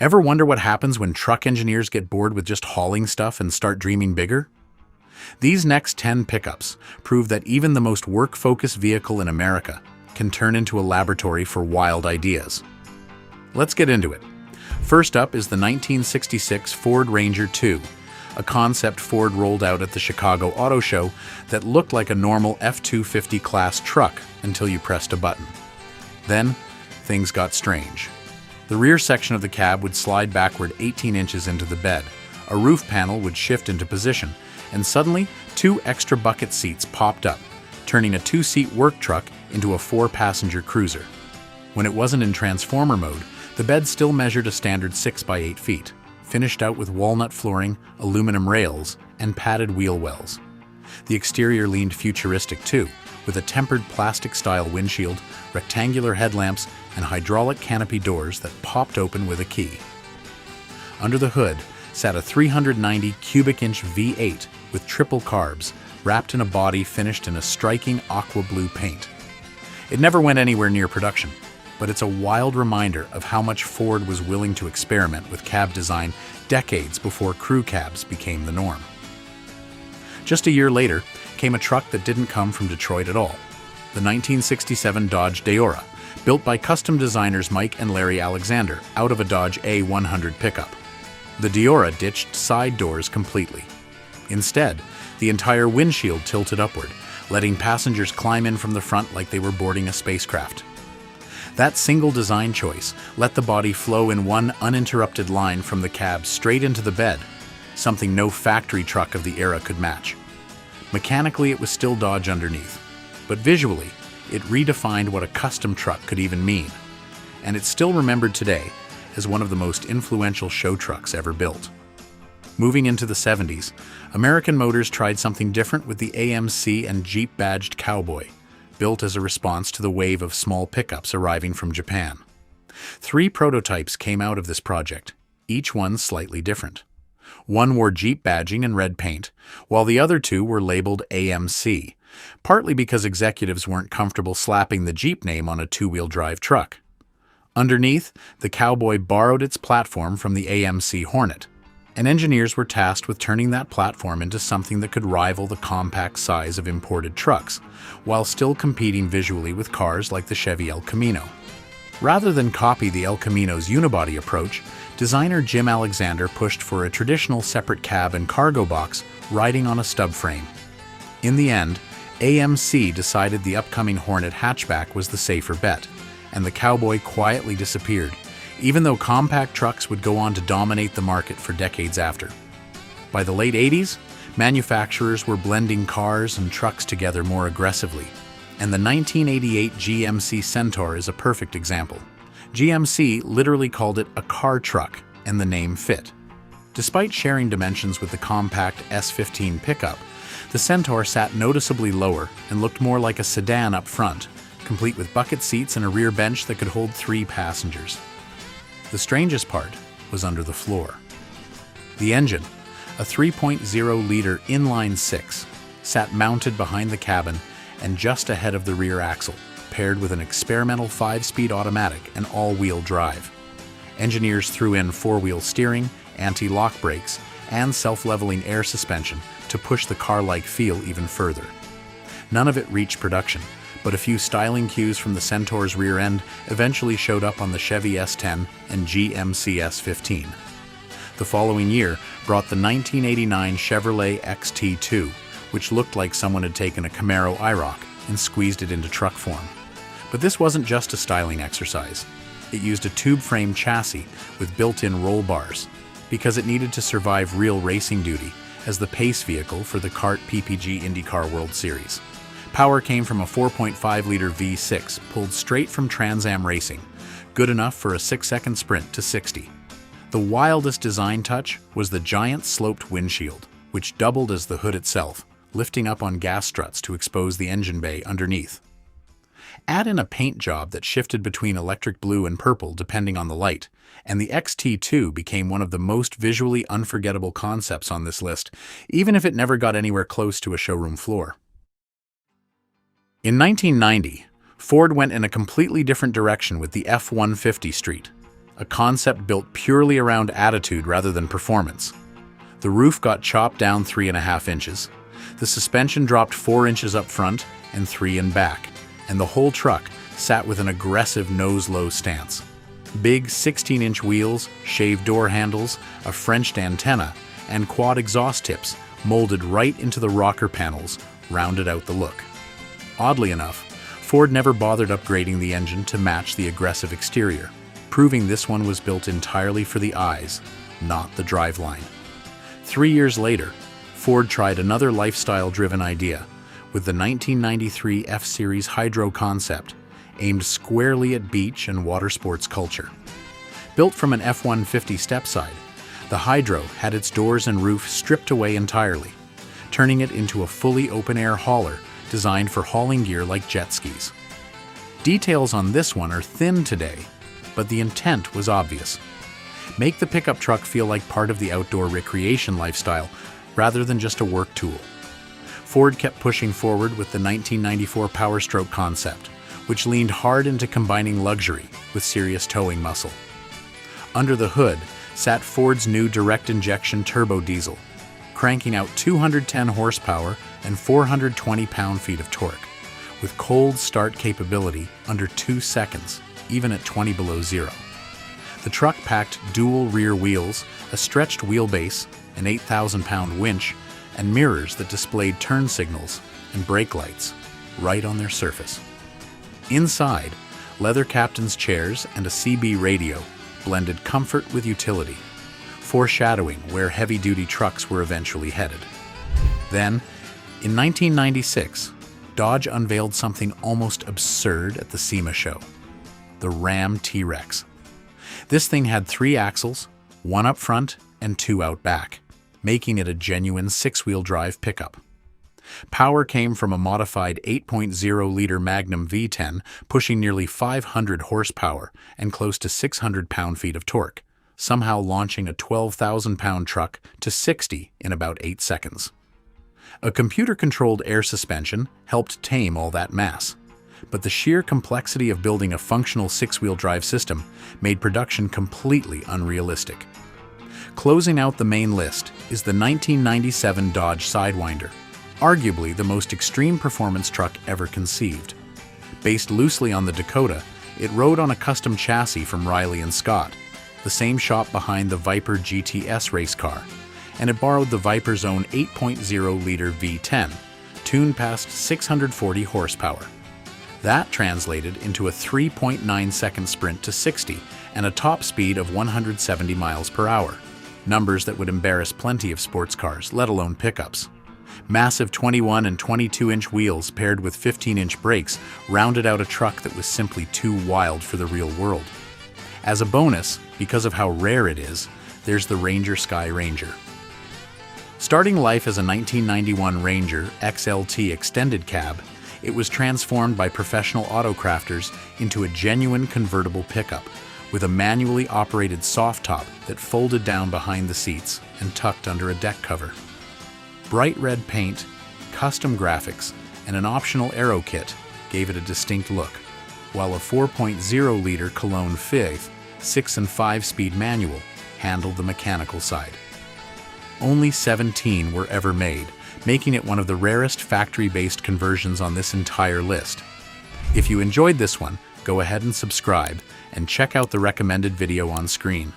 Ever wonder what happens when truck engineers get bored with just hauling stuff and start dreaming bigger? These next 10 pickups prove that even the most work-focused vehicle in America can turn into a laboratory for wild ideas. Let's get into it. First up is the 1966 Ford Ranger II, a concept Ford rolled out at the Chicago Auto Show that looked like a normal F-250 class truck until you pressed a button. Then, things got strange. The rear section of the cab would slide backward 18 inches into the bed, a roof panel would shift into position, and suddenly, 2 extra bucket seats popped up, turning a 2-seat work truck into a 4-passenger cruiser. When it wasn't in transformer mode, the bed still measured a standard 6 by 8 feet, finished out with walnut flooring, aluminum rails, and padded wheel wells. The exterior leaned futuristic too, with a tempered plastic-style windshield, rectangular headlamps, and hydraulic canopy doors that popped open with a key. Under the hood sat a 390 cubic inch V8 with triple carbs, wrapped in a body finished in a striking aqua blue paint. It never went anywhere near production, but it's a wild reminder of how much Ford was willing to experiment with cab design decades before crew cabs became the norm. Just a year later came a truck that didn't come from Detroit at all, the 1967 Dodge Deora, built by custom designers Mike and Larry Alexander out of a Dodge A100 pickup. The Deora ditched side doors completely. Instead, the entire windshield tilted upward, letting passengers climb in from the front like they were boarding a spacecraft. That single design choice let the body flow in one uninterrupted line from the cab straight into the bed, something no factory truck of the era could match. Mechanically, it was still Dodge underneath, but visually, it redefined what a custom truck could even mean, and it's still remembered today as one of the most influential show trucks ever built. Moving into the 70s, American Motors tried something different with the AMC and Jeep badged Cowboy, built as a response to the wave of small pickups arriving from Japan. 3 prototypes came out of this project, each one slightly different. One wore Jeep badging and red paint, while the other 2 were labeled AMC, partly because executives weren't comfortable slapping the Jeep name on a 2-wheel drive truck. Underneath, the Cowboy borrowed its platform from the AMC Hornet, and engineers were tasked with turning that platform into something that could rival the compact size of imported trucks, while still competing visually with cars like the Chevy El Camino. Rather than copy the El Camino's unibody approach, designer Jim Alexander pushed for a traditional separate cab and cargo box riding on a stub frame. In the end, AMC decided the upcoming Hornet hatchback was the safer bet, and the Cowboy quietly disappeared, even though compact trucks would go on to dominate the market for decades after. By the late 80s, manufacturers were blending cars and trucks together more aggressively, and the 1988 GMC Centaur is a perfect example. GMC literally called it a car truck, and the name fit. Despite sharing dimensions with the compact S15 pickup, the Centaur sat noticeably lower and looked more like a sedan up front, complete with bucket seats and a rear bench that could hold 3 passengers. The strangest part was under the floor. The engine, a 3.0-liter inline-6, sat mounted behind the cabin and just ahead of the rear axle, paired with an experimental 5-speed automatic and all-wheel drive. Engineers threw in 4-wheel steering, anti-lock brakes, and self-leveling air suspension to push the car-like feel even further. None of it reached production, but a few styling cues from the Centaur's rear end eventually showed up on the Chevy S10 and GMC S15. The following year brought the 1989 Chevrolet XT2, which looked like someone had taken a Camaro IROC and squeezed it into truck form. But this wasn't just a styling exercise. It used a tube-frame chassis with built-in roll bars, because it needed to survive real racing duty as the pace vehicle for the kart PPG IndyCar World Series. Power came from a 4.5-liter V6 pulled straight from Trans Am Racing, good enough for a 6-second sprint to 60. The wildest design touch was the giant sloped windshield, which doubled as the hood itself, lifting up on gas struts to expose the engine bay underneath. Add in a paint job that shifted between electric blue and purple depending on the light, and the XT2 became one of the most visually unforgettable concepts on this list, even if it never got anywhere close to a showroom floor. In 1990, Ford went in a completely different direction with the F-150 Street, a concept built purely around attitude rather than performance. The roof got chopped down 3.5 inches, the suspension dropped 4 inches up front and 3 in back, and the whole truck sat with an aggressive nose-low stance. Big 16-inch wheels, shaved door handles, a Frenched antenna, and quad exhaust tips molded right into the rocker panels rounded out the look. Oddly enough, Ford never bothered upgrading the engine to match the aggressive exterior, proving this one was built entirely for the eyes, not the driveline. 3 years later, Ford tried another lifestyle-driven idea with the 1993 F-Series Hydro concept, aimed squarely at beach and water sports culture. Built from an F-150 stepside, the Hydro had its doors and roof stripped away entirely, turning it into a fully open-air hauler designed for hauling gear like jet skis. Details on this one are thin today, but the intent was obvious. Make the pickup truck feel like part of the outdoor recreation lifestyle rather than just a work tool. Ford kept pushing forward with the 1994 Power Stroke concept, which leaned hard into combining luxury with serious towing muscle. Under the hood sat Ford's new direct-injection turbo diesel, cranking out 210 horsepower and 420 pound-feet of torque, with cold start capability under 2 seconds, even at 20 below zero. The truck packed dual rear wheels, a stretched wheelbase, an 8,000-pound winch, and mirrors that displayed turn signals and brake lights right on their surface. Inside, leather captain's chairs and a CB radio blended comfort with utility, foreshadowing where heavy-duty trucks were eventually headed. Then, in 1996, Dodge unveiled something almost absurd at the SEMA show: the Ram T-Rex. This thing had 3 axles, 1 up front and 2 out back, making it a genuine 6-wheel drive pickup. Power came from a modified 8.0-liter Magnum V10, pushing nearly 500 horsepower and close to 600 pound-feet of torque, somehow launching a 12,000-pound truck to 60 in about 8 seconds. A computer-controlled air suspension helped tame all that mass, but the sheer complexity of building a functional 6-wheel drive system made production completely unrealistic. Closing out the main list is the 1997 Dodge Sidewinder, arguably the most extreme performance truck ever conceived. Based loosely on the Dakota, it rode on a custom chassis from Riley and Scott, the same shop behind the Viper GTS race car, and it borrowed the Viper's own 8.0-liter V10, tuned past 640 horsepower. That translated into a 3.9-second sprint to 60 and a top speed of 170 miles per hour, numbers that would embarrass plenty of sports cars, let alone pickups. Massive 21 and 22-inch wheels paired with 15-inch brakes rounded out a truck that was simply too wild for the real world. As a bonus, because of how rare it is, there's the Ranger Sky Ranger. Starting life as a 1991 Ranger XLT extended cab, it was transformed by professional autocrafters into a genuine convertible pickup with a manually operated soft top that folded down behind the seats and tucked under a deck cover. Bright red paint, custom graphics, and an optional aero kit gave it a distinct look, while a 4.0-liter Cologne Fifth 6- and 5-speed manual handled the mechanical side. Only 17 were ever made, making it one of the rarest factory-based conversions on this entire list. If you enjoyed this one, go ahead and subscribe and check out the recommended video on screen.